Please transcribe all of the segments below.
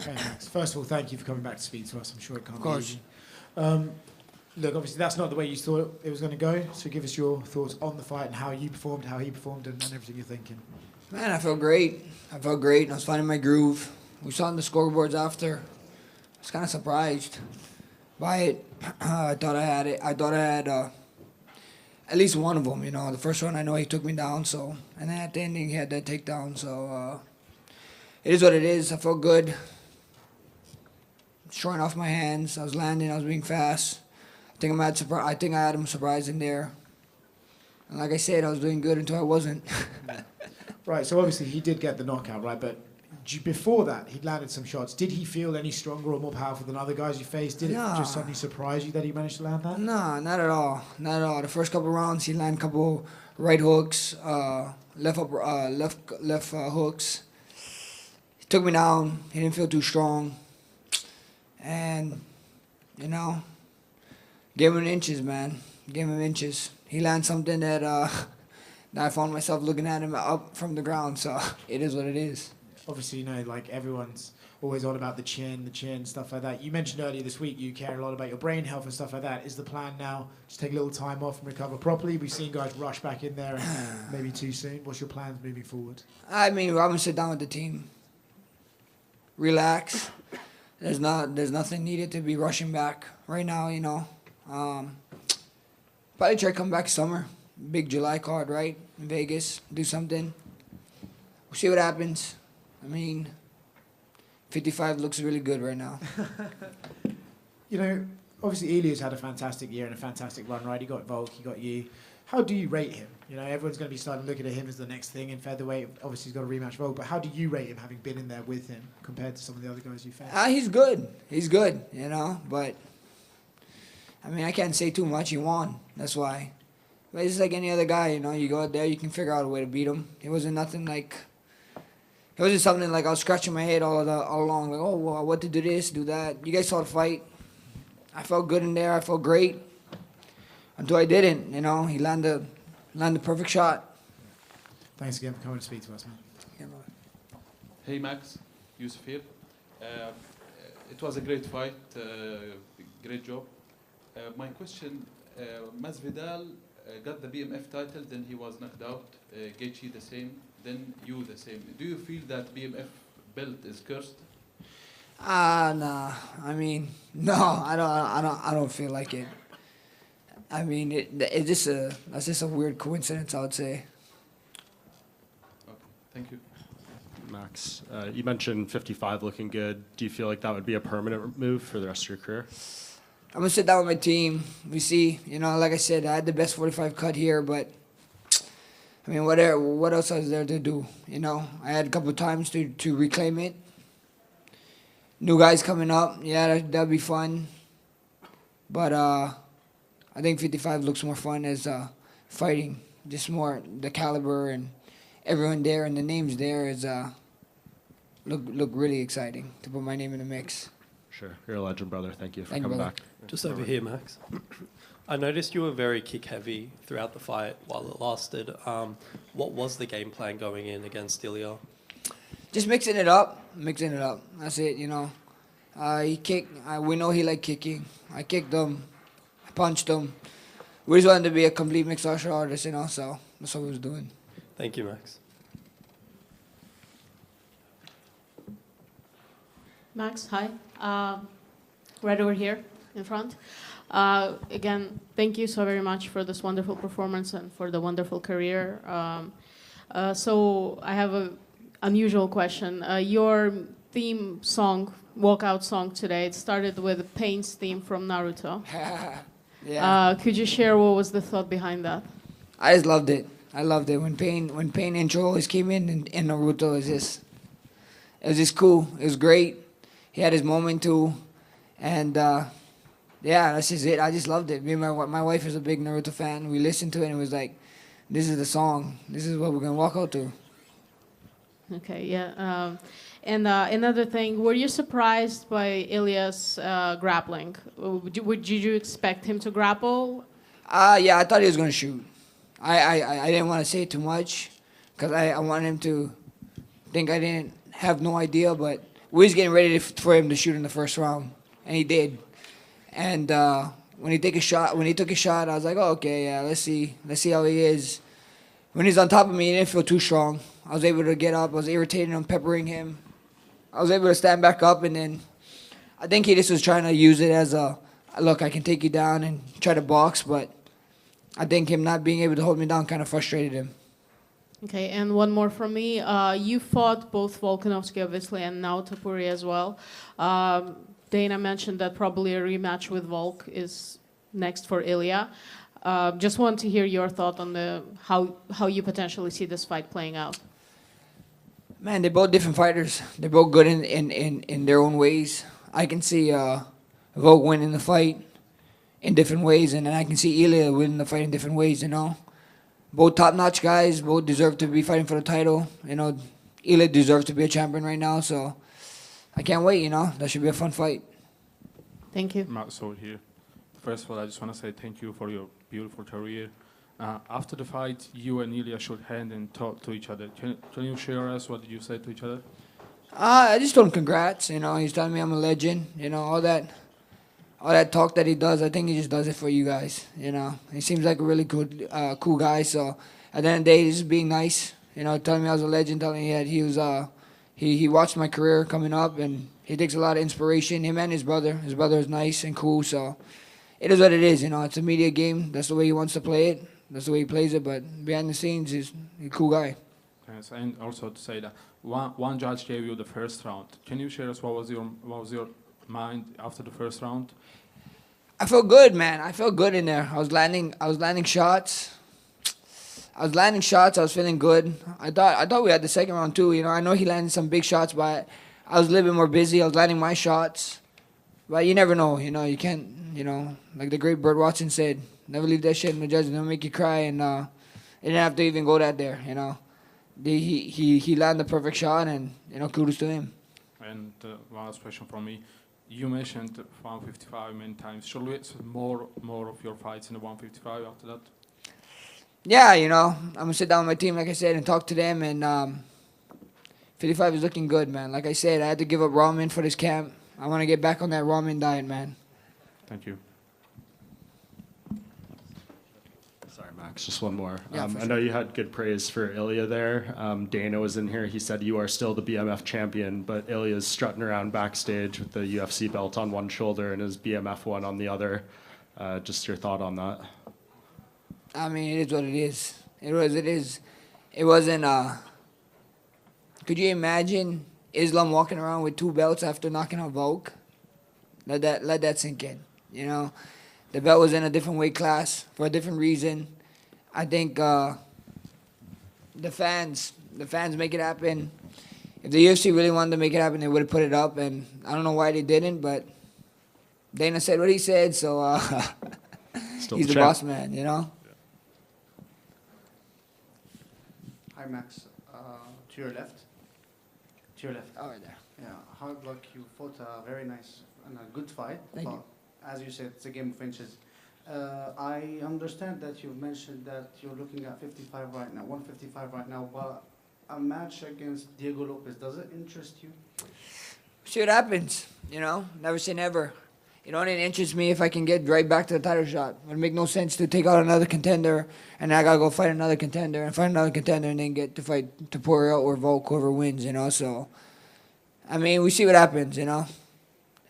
Okay, Max. First of all, thank you for coming back to speak to us. I'm sure it can't Of be course. easy. Look, obviously that's not the way you thought it was going to go. So give us your thoughts on the fight and how you performed, how he performed, and everything you're thinking. Man, I felt great. I was finding my groove. We saw on the scoreboards after. I was kind of surprised by it. I thought I had it. I thought I had at least one of them. You know, the first one I know he took me down. So, and then at the ending he had that takedown. So it is what it is. I felt good. Showing off my hands. I was landing. I was being fast. I think I had him surprised in there. And like I said, I was doing good until I wasn't. Right, so obviously he did get the knockout, right? But before that, he'd landed some shots. Did he feel any stronger or more powerful than other guys you faced? Did it Nah. just suddenly surprise you that he managed to land that? Nah, not at all. Not at all. The first couple rounds, he landed a couple right hooks, left hooks. He took me down. He didn't feel too strong. And, you know, gave him inches, man. Gave him inches. He landed something that I found myself looking at him up from the ground. So it is what it is. Obviously, you know, like everyone's always on about the chin, stuff like that. You mentioned earlier this week you care a lot about your brain health and stuff like that. Is the plan now just take a little time off and recover properly? We've seen guys rush back in there and maybe too soon. What's your plans moving forward? I mean, I'm gonna sit down with the team, relax. There's nothing needed to be rushing back right now. You know, probably try to come back summer. Big July card, right? In Vegas, do something. We'll see what happens. I mean, 55 looks really good right now. You know, obviously Ilia's had a fantastic year and a fantastic run, right? He got Volk, he got you. How do you rate him? You know, everyone's going to be starting looking at him as the next thing in featherweight. Obviously, he's got a rematch Volk, but how do you rate him having been in there with him compared to some of the other guys you faced? He's good. He's good, you know, but I mean, I can't say too much. He won. That's why. But it's just like any other guy, you know, you go out there, you can figure out a way to beat him. It wasn't nothing like, it wasn't something like I was scratching my head all along, like, oh, well, what to do this, do that. You guys saw the fight. I felt good in there. I felt great until I didn't, you know. He landed the perfect shot. Thanks again for coming to speak to us, man. Yeah, brother. Hey Max, Yusuf here. It was a great fight, great job. My question, Masvidal got the BMF title, then he was knocked out. Gaethje the same, then you the same. Do you feel that BMF belt is cursed? Nah. I mean, no, I don't feel like it. I mean, that's just a weird coincidence, I would say. Okay, thank you. Max, you mentioned 55 looking good. Do you feel like that would be a permanent move for the rest of your career? I'm gonna sit down with my team. We see, you know, like I said, I had the best 45 cut here, but I mean, what else is there to do? You know, I had a couple of times to reclaim it. New guys coming up, yeah, that'd be fun. But I think 55 looks more fun as fighting. Just more the caliber and everyone there and the names there is look really exciting to put my name in the mix. Sure. You're a legend, brother. Thank you for Thank you, coming brother. back. Just over here, Max. I noticed you were very kick-heavy throughout the fight while it lasted. What was the game plan going in against Ilia? Just mixing it up. That's it, you know. He kicked. We know he liked kicking. I kicked him. I punched him. We just wanted to be a complete mixed martial artist, you know, so that's what we was doing. Thank you, Max. Max, hi. Right over here in front. Again, thank you so very much for this wonderful performance and for the wonderful career. So I have an unusual question. Your theme song, walkout song today, it started with Pain's theme from Naruto. Yeah. Could you share what was the thought behind that? I just loved it. I loved it. When Pain intro always came in Naruto, it was just cool. It was great. He had his moment too. And yeah, that's just it. I just loved it. Me and my wife is a big Naruto fan. We listened to it and it was like, this is the song. This is what we're going to walk out to. Okay, yeah. And another thing, were you surprised by Ilia's grappling? Would you expect him to grapple? Yeah, I thought he was going to shoot. I didn't want to say too much because I wanted him to think I didn't have no idea, but we was getting ready for him to shoot in the first round, and he did. And when he took a shot, I was like, oh, okay, yeah, let's see how he is. When he's on top of me, he didn't feel too strong. I was able to get up. I was irritating him, peppering him. I was able to stand back up, and then I think he just was trying to use it as a, look, I can take you down and try to box, but I think him not being able to hold me down kind of frustrated him. Okay, and one more from me. You fought both Volkanovski, obviously, and now Topuria as well. Dana mentioned that probably a rematch with Volk is next for Ilia. Just want to hear your thought on how you potentially see this fight playing out. Man, they're both different fighters. They're both good in their own ways. I can see Volk winning the fight in different ways, and then I can see Ilia winning the fight in different ways, you know. Both top-notch guys, both deserve to be fighting for the title. You know, Ilia deserves to be a champion right now, so I can't wait, you know. That should be a fun fight. Thank you. Matt Soul here. First of all, I just want to say thank you for your beautiful career. After the fight, you and Ilia shook hands and talked to each other. Can you share us what did you say to each other? I just told him congrats, you know. He's telling me I'm a legend, you know, all that talk that he does. I think he just does it for you guys, you know. He seems like a really good, cool guy. So at the end of the day, he's just being nice, you know, telling me I was a legend, telling me that he was, he watched my career coming up, and he takes a lot of inspiration. Him and his brother. His brother is nice and cool, so it is what it is, you know. It's a media game. That's the way he wants to play it. That's the way he plays it. But behind the scenes, he's a cool guy. Yes, and also to say that one judge gave you the first round. Can you share us what was your mind after the first round? I felt good, man. I felt good in there. I was landing shots. I was feeling good. I thought we had the second round too. You know, I know he landed some big shots, but I was a little bit more busy. I was landing my shots. But you never know. You know, you can't. You know, like the great Burt Watson said, never leave that shit in the judges. They'll make you cry. And it didn't have to even go that there. You know, he landed the perfect shot, and you know, kudos to him. And one last question from me. You mentioned 155 many times. Should we expect more of your fights in the 155 after that? Yeah, you know, I'm going to sit down with my team, like I said, and talk to them. And 55 is looking good, man. Like I said, I had to give up ramen for this camp. I want to get back on that ramen diet, man. Thank you. Sorry, Max, just one more. Yeah, I know you had good praise for Ilia there. Dana was in here. He said you are still the BMF champion, but Ilya's strutting around backstage with the UFC belt on one shoulder and his BMF one on the other. Just your thought on that? I mean, it is what it is. It is. It wasn't, could you imagine Islam walking around with 2 belts after knocking out Volk? Let that sink in, you know? The belt was in a different weight class for a different reason. I think the fans make it happen. If the UFC really wanted to make it happen, they would have put it up, and I don't know why they didn't, but Dana said what he said, so he's the boss man, you know? Hi, Max. To your left. To your left. Oh, right there. Yeah, hard luck. You fought a very nice and a good fight. Thank but you. As you said, it's a game of inches. I understand that you've mentioned that you're looking at 55 right now, 155 right now, but a match against Diego Lopez, does it interest you? See what happens, you know? Never say never. It only interests me if I can get right back to the title shot. It would make no sense to take out another contender, and I gotta go fight another contender, and fight another contender, and then get to fight Topuria or Volk, whoever wins, you know? So, I mean, we see what happens, you know?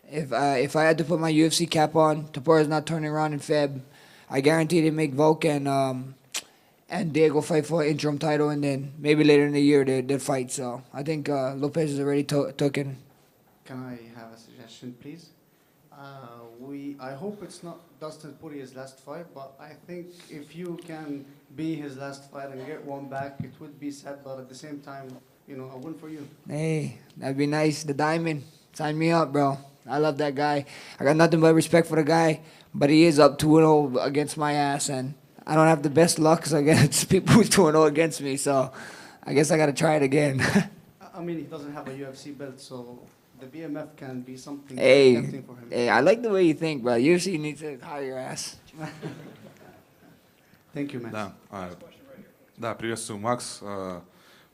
If I had to put my UFC cap on, Topuria's not turning around in Feb. I guarantee they make Volk and Diego fight for an interim title, and then maybe later in the year they'd fight. So I think Lopez is already taken. Can I have a suggestion, please? I hope it's not Dustin Poirier's last fight, but I think if you can be his last fight and get one back, it would be sad, but at the same time, you know, a win for you. Hey, that'd be nice. The Diamond, sign me up, bro. I love that guy. I got nothing but respect for the guy, but he is up 2-0 against my ass, and I don't have the best luck against people who's 2-0 against me, so I guess I got to try it again. I mean, he doesn't have a UFC belt, so the BMF can be something Hey, tempting for him. hey, I like the way you think, bro. UFC needs to hire your ass. Thank you, Max. Да, приветствую, Макс.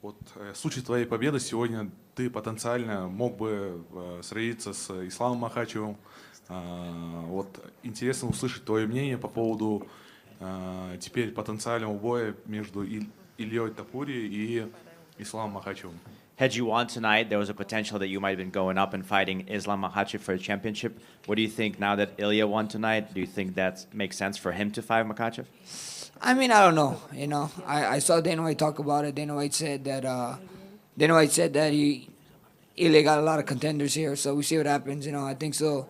Вот в случае твоей победы сегодня ты потенциально мог бы сразиться с Исламом Махачевым. Вот интересно услышать твое мнение по поводу теперь потенциального боя между Ильей Топурией и Исламом Махачевым. Had you won tonight, there was a potential that you might have been going up and fighting Islam Makhachev for a championship. What do you think now that Ilia won tonight? Do you think that makes sense for him to fight Makhachev? I mean, I don't know. You know, I saw Dana White talk about it. Dana White said that Ilia got a lot of contenders here, so we see what happens. You know, I think so.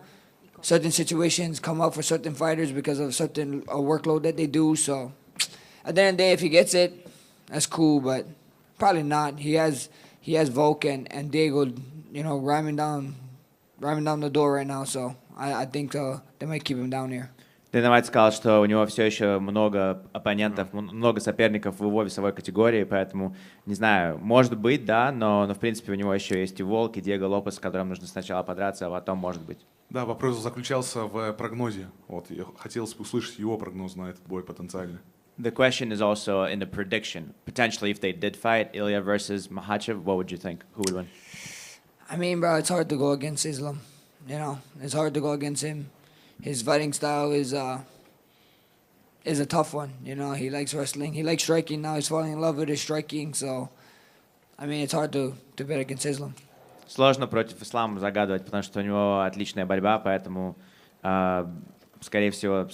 Certain situations come up for certain fighters because of certain workload that they do. So at the end of the day, if he gets it, that's cool. But probably not. He has Volk and Diego, you know, ramming down the door right now. So I think they might keep him down here. Дэйна Уайт сказал, что у него все еще много оппонентов, много соперников в его весовой категории, поэтому, не знаю, может быть, да, но в принципе у него еще есть и Волк, и Диего Лопес, с которым нужно сначала подраться, а потом может быть. Да, вопрос заключался в прогнозе. Вот, я хотелось бы услышать его прогноз на этот бой потенциально. The question is also in the prediction. Potentially, if they did fight Ilia versus Makhachev, what would you think? Who would win? I mean, bro, it's hard to go against Islam. You know, it's hard to go against him. His fighting style is a tough one. You know, he likes wrestling. He likes striking. Now he's falling in love with his striking. So, I mean, it's hard to bet against Islam. Сложно против Ислама загадывать, потому что у него отличная борьба, поэтому, скорее всего,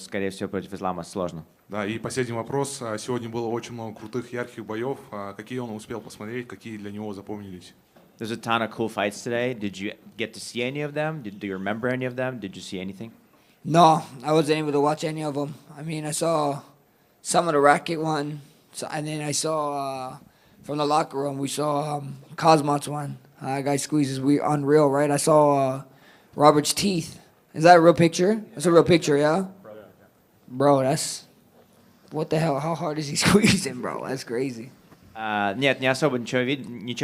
против Ислама сложно. Да, и последний вопрос. Сегодня было очень много крутых, ярких боев. Какие он успел посмотреть, какие для него запомнились? There's a ton of cool fights today. Did you get to see any of them? Do you remember any of them? Did you see anything? No, I wasn't able to watch any of them. I mean, I saw some of the racket one, and then I saw from the locker room, we saw Cosmot's one. Guy squeezes, unreal, right? I saw Robert's teeth. Is that a real picture? That's a real picture, yeah? Bro, that's... What the hell? How hard is he squeezing, bro? That's crazy. Нет, не особо ничего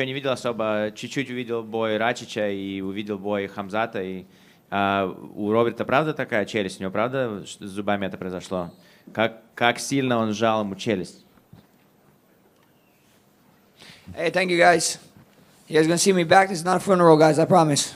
не видел, особо чуть-чуть увидел бой Рачича и увидел бой Хамзата. И, у Роберта правда такая челюсть? У него правда с зубами это произошло? Как сильно он сжал ему челюсть? Hey, thank you guys. You guys gonna see me back? This is not a funeral, guys, I promise.